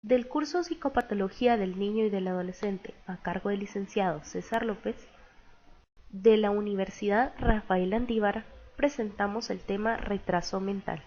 Del curso Psicopatología del Niño y del Adolescente, a cargo del licenciado César López, de la Universidad Rafael Andívar, presentamos el tema retraso mental.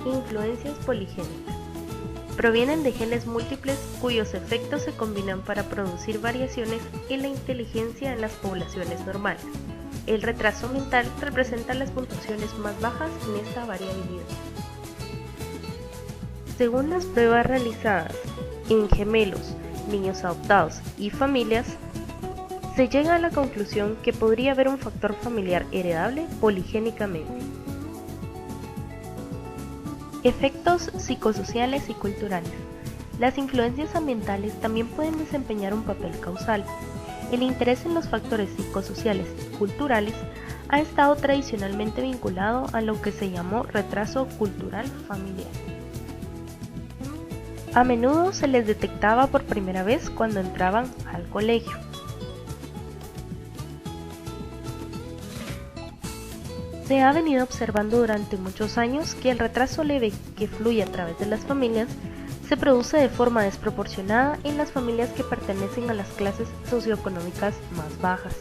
Influencias poligénicas. Provienen de genes múltiples cuyos efectos se combinan para producir variaciones en la inteligencia en las poblaciones normales. El retraso mental representa las puntuaciones más bajas en esta variabilidad. Según las pruebas realizadas en gemelos, niños adoptados y familias, se llega a la conclusión que podría haber un factor familiar heredable poligénicamente. Efectos psicosociales y culturales. Las influencias ambientales también pueden desempeñar un papel causal. El interés en los factores psicosociales y culturales ha estado tradicionalmente vinculado a lo que se llamó retraso cultural familiar. A menudo se les detectaba por primera vez cuando entraban al colegio. Se ha venido observando durante muchos años que el retraso leve que fluye a través de las familias se produce de forma desproporcionada en las familias que pertenecen a las clases socioeconómicas más bajas.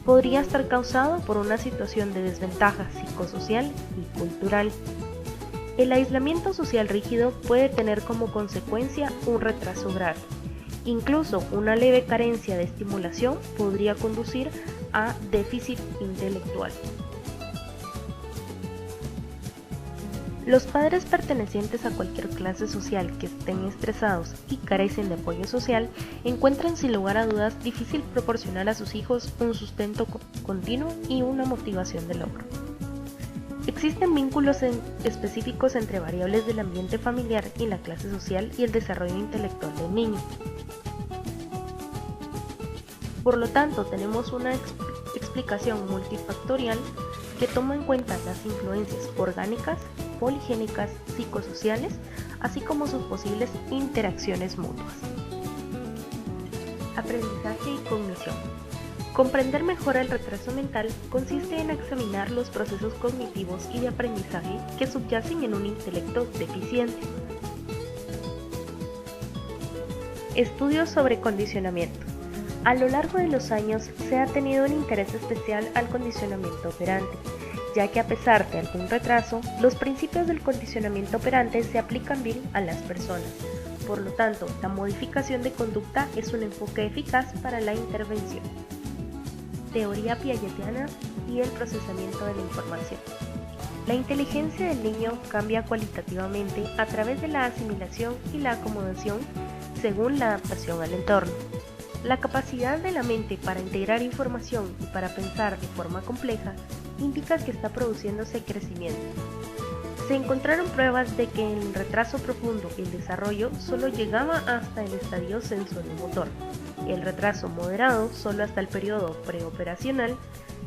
Podría estar causado por una situación de desventaja psicosocial y cultural. El aislamiento social rígido puede tener como consecuencia un retraso grave. Incluso una leve carencia de estimulación podría conducir a déficit intelectual. Los padres pertenecientes a cualquier clase social que estén estresados y carecen de apoyo social encuentran sin lugar a dudas difícil proporcionar a sus hijos un sustento continuo y una motivación de logro. Existen vínculos específicos entre variables del ambiente familiar y la clase social y el desarrollo intelectual del niño. Por lo tanto, tenemos una explicación multifactorial que toma en cuenta las influencias orgánicas, poligénicas, psicosociales, así como sus posibles interacciones mutuas. Aprendizaje y cognición. Comprender mejor el retraso mental consiste en examinar los procesos cognitivos y de aprendizaje que subyacen en un intelecto deficiente. Estudios sobre condicionamiento. A lo largo de los años se ha tenido un interés especial al condicionamiento operante, ya que a pesar de algún retraso, los principios del condicionamiento operante se aplican bien a las personas. Por lo tanto, la modificación de conducta es un enfoque eficaz para la intervención. Teoría piagetiana y el procesamiento de la información. La inteligencia del niño cambia cualitativamente a través de la asimilación y la acomodación según la adaptación al entorno. La capacidad de la mente para integrar información y para pensar de forma compleja indica que está produciéndose crecimiento. se encontraron pruebas de que en el retraso profundo el desarrollo solo llegaba hasta el estadio sensorimotor, el retraso moderado solo hasta el periodo preoperacional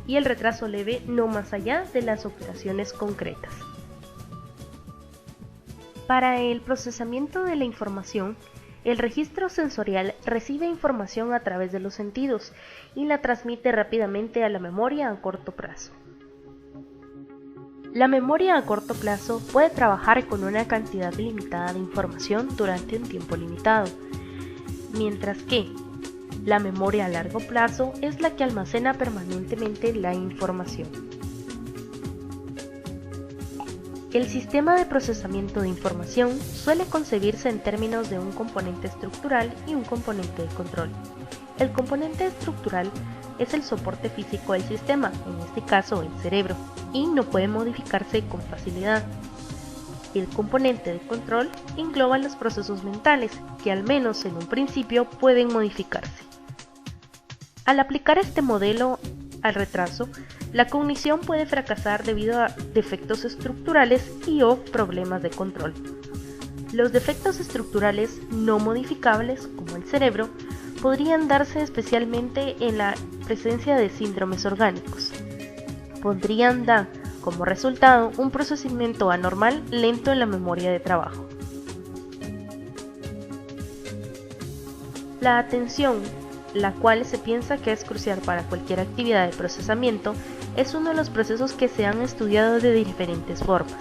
y el retraso leve no más allá de las operaciones concretas. Para el procesamiento de la información, el registro sensorial recibe información a través de los sentidos y la transmite rápidamente a la memoria a corto plazo. La memoria a corto plazo puede trabajar con una cantidad limitada de información durante un tiempo limitado, mientras que la memoria a largo plazo es la que almacena permanentemente la información. El sistema de procesamiento de información suele concebirse en términos de un componente estructural y un componente de control. El componente estructural es el soporte físico del sistema, en este caso el cerebro, y no puede modificarse con facilidad. El componente de control engloba los procesos mentales, que al menos en un principio pueden modificarse. Al aplicar este modelo al retraso, la cognición puede fracasar debido a defectos estructurales y/o problemas de control. Los defectos estructurales no modificables, como el cerebro, podrían darse especialmente en la presencia de síndromes orgánicos. Podrían dar como resultado un procesamiento anormal lento en la memoria de trabajo. La atención, la cual se piensa que es crucial para cualquier actividad de procesamiento, es uno de los procesos que se han estudiado de diferentes formas.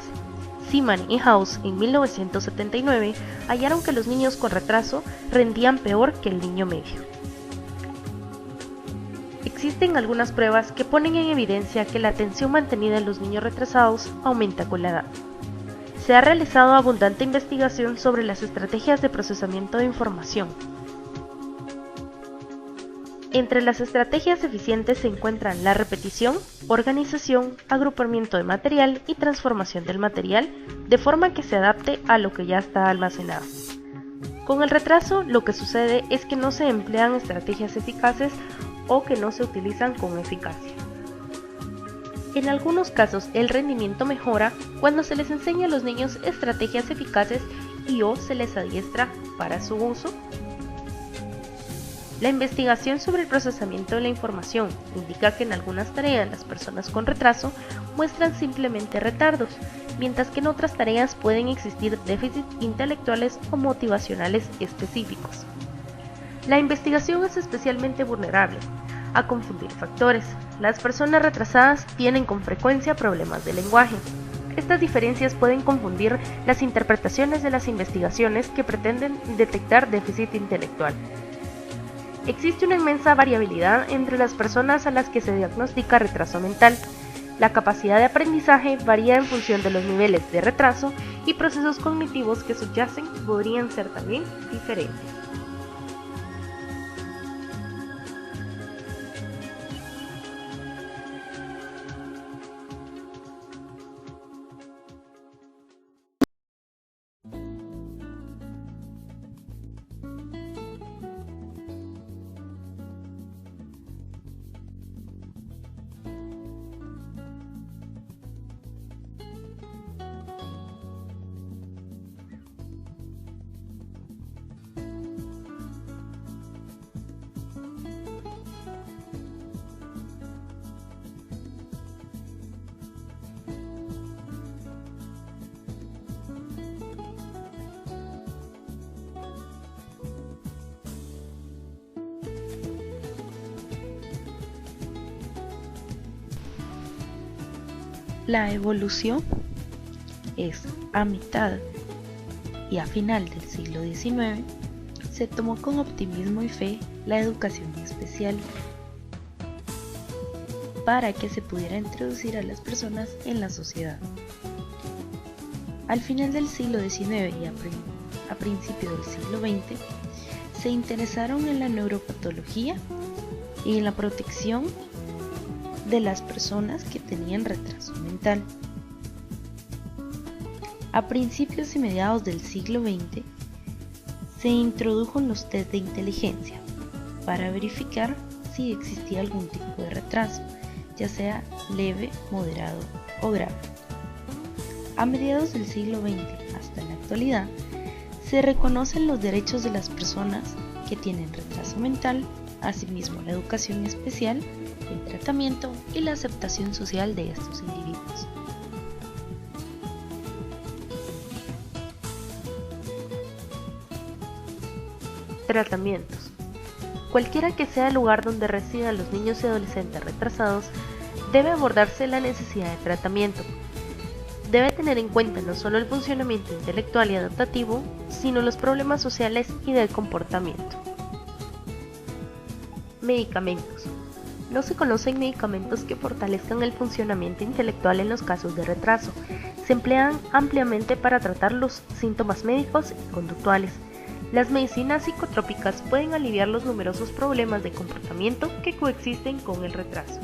Seaman y House en 1979 hallaron que los niños con retraso rendían peor que el niño medio. Existen algunas pruebas que ponen en evidencia que la atención mantenida en los niños retrasados aumenta con la edad. Se ha realizado abundante investigación sobre las estrategias de procesamiento de información. Entre las estrategias eficientes se encuentran la repetición, organización, agrupamiento de material y transformación del material de forma que se adapte a lo que ya está almacenado. Con el retraso, lo que sucede es que no se emplean estrategias eficaces o que no se utilizan con eficacia. En algunos casos, el rendimiento mejora cuando se les enseña a los niños estrategias eficaces y/o se les adiestra para su uso. La investigación sobre el procesamiento de la información indica que en algunas tareas las personas con retraso muestran simplemente retardos, mientras que en otras tareas pueden existir déficits intelectuales o motivacionales específicos. La investigación es especialmente vulnerable a confundir factores. Las personas retrasadas tienen con frecuencia problemas de lenguaje. Estas diferencias pueden confundir las interpretaciones de las investigaciones que pretenden detectar déficit intelectual. Existe una inmensa variabilidad entre las personas a las que se diagnostica retraso mental. La capacidad de aprendizaje varía en función de los niveles de retraso y procesos cognitivos que subyacen podrían ser también diferentes. La evolución es a mitad y a final del siglo XIX se tomó con optimismo y fe la educación especial para que se pudiera introducir a las personas en la sociedad. Al final del siglo XIX y a principios del siglo XX se interesaron en la neuropatología y en la protección de las personas que tenían retraso mental. A principios y mediados del siglo XX se introdujo los test de inteligencia para verificar si existía algún tipo de retraso, ya sea leve, moderado o grave. A mediados del siglo XX hasta la actualidad, se reconocen los derechos de las personas que tienen retraso mental, asimismo la educación especial, el tratamiento y la aceptación social de estos individuos. Tratamientos. Cualquiera que sea el lugar donde residan los niños y adolescentes retrasados, debe abordarse la necesidad de tratamiento. Debe tener en cuenta no solo el funcionamiento intelectual y adaptativo, sino los problemas sociales y del comportamiento. Medicamentos. No se conocen medicamentos que fortalezcan el funcionamiento intelectual en los casos de retraso. Se emplean ampliamente para tratar los síntomas médicos y conductuales. Las medicinas psicotrópicas pueden aliviar los numerosos problemas de comportamiento que coexisten con el retraso.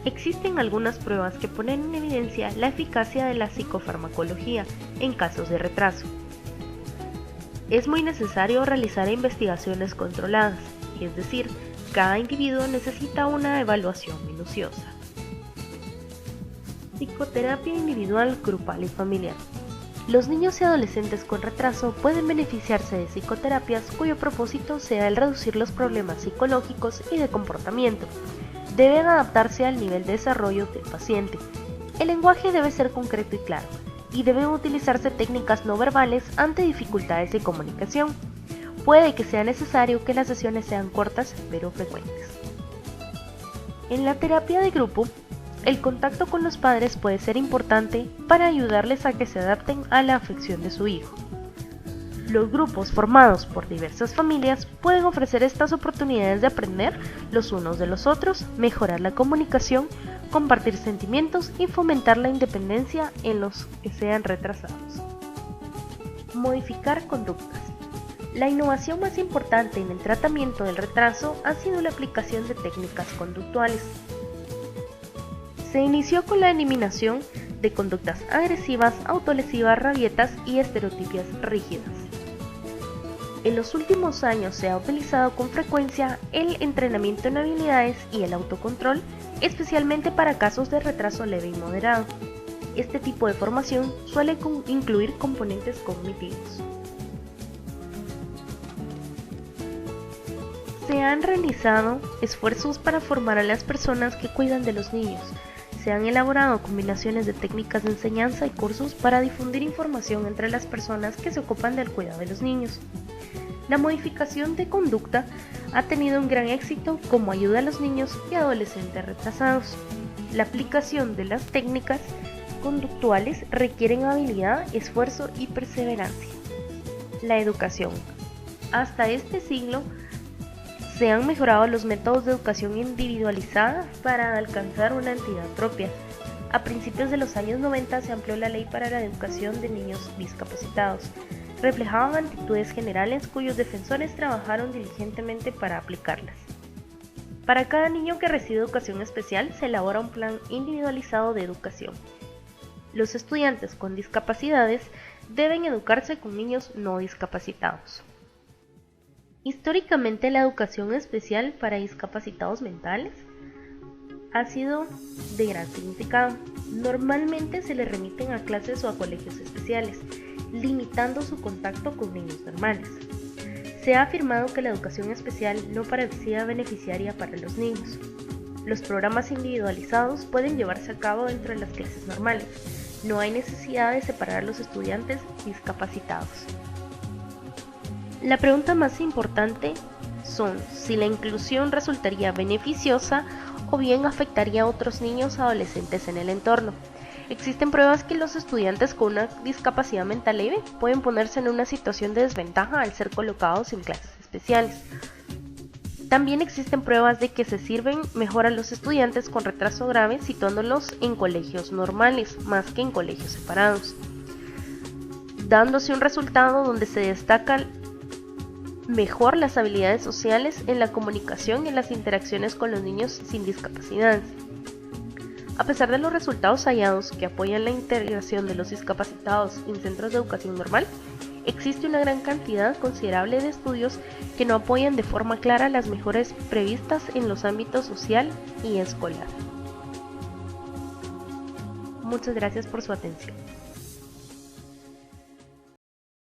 Existen algunas pruebas que ponen en evidencia la eficacia de la psicofarmacología en casos de retraso. Es muy necesario realizar investigaciones controladas, es decir, cada individuo necesita una evaluación minuciosa. Psicoterapia individual, grupal y familiar. Los niños y adolescentes con retraso pueden beneficiarse de psicoterapias cuyo propósito sea el reducir los problemas psicológicos y de comportamiento. Deben adaptarse al nivel de desarrollo del paciente. El lenguaje debe ser concreto y claro, y deben utilizarse técnicas no verbales ante dificultades de comunicación. Puede que sea necesario que las sesiones sean cortas pero frecuentes. En la terapia de grupo, el contacto con los padres puede ser importante para ayudarles a que se adapten a la afección de su hijo. Los grupos formados por diversas familias pueden ofrecer estas oportunidades de aprender los unos de los otros, mejorar la comunicación, compartir sentimientos y fomentar la independencia en los que sean retrasados. Modificar conductas. La innovación más importante en el tratamiento del retraso ha sido la aplicación de técnicas conductuales. Se inició con la eliminación de conductas agresivas, autolesivas, rabietas y estereotipias rígidas. En los últimos años se ha utilizado con frecuencia el entrenamiento en habilidades y el autocontrol, especialmente para casos de retraso leve y moderado. Este tipo de formación suele incluir componentes cognitivos. Se han realizado esfuerzos para formar a las personas que cuidan de los niños. Se han elaborado combinaciones de técnicas de enseñanza y cursos para difundir información entre las personas que se ocupan del cuidado de los niños. La modificación de conducta ha tenido un gran éxito como ayuda a los niños y adolescentes retrasados. La aplicación de las técnicas conductuales requieren habilidad, esfuerzo y perseverancia. La educación. Hasta este siglo, se han mejorado los métodos de educación individualizada para alcanzar una entidad propia. A principios de los años 90 se amplió la ley para la educación de niños discapacitados. Reflejaban actitudes generales cuyos defensores trabajaron diligentemente para aplicarlas. Para cada niño que recibe educación especial se elabora un plan individualizado de educación. Los estudiantes con discapacidades deben educarse con niños no discapacitados. Históricamente, la educación especial para discapacitados mentales ha sido de gran significado. Normalmente se les remiten a clases o a colegios especiales, limitando su contacto con niños normales. Se ha afirmado que la educación especial no parecía beneficiaria para los niños. Los programas individualizados pueden llevarse a cabo dentro de las clases normales. No hay necesidad de separar a los estudiantes discapacitados. La pregunta más importante son si la inclusión resultaría beneficiosa o bien afectaría a otros niños o adolescentes en el entorno. Existen pruebas que los estudiantes con una discapacidad mental leve pueden ponerse en una situación de desventaja al ser colocados en clases especiales. También existen pruebas de que se sirven mejor a los estudiantes con retraso grave situándolos en colegios normales más que en colegios separados, dándose un resultado donde se destacan mejor las habilidades sociales en la comunicación y en las interacciones con los niños sin discapacidades. A pesar de los resultados hallados que apoyan la integración de los discapacitados en centros de educación normal, existe una gran cantidad considerable de estudios que no apoyan de forma clara las mejoras previstas en los ámbitos social y escolar. Muchas gracias por su atención.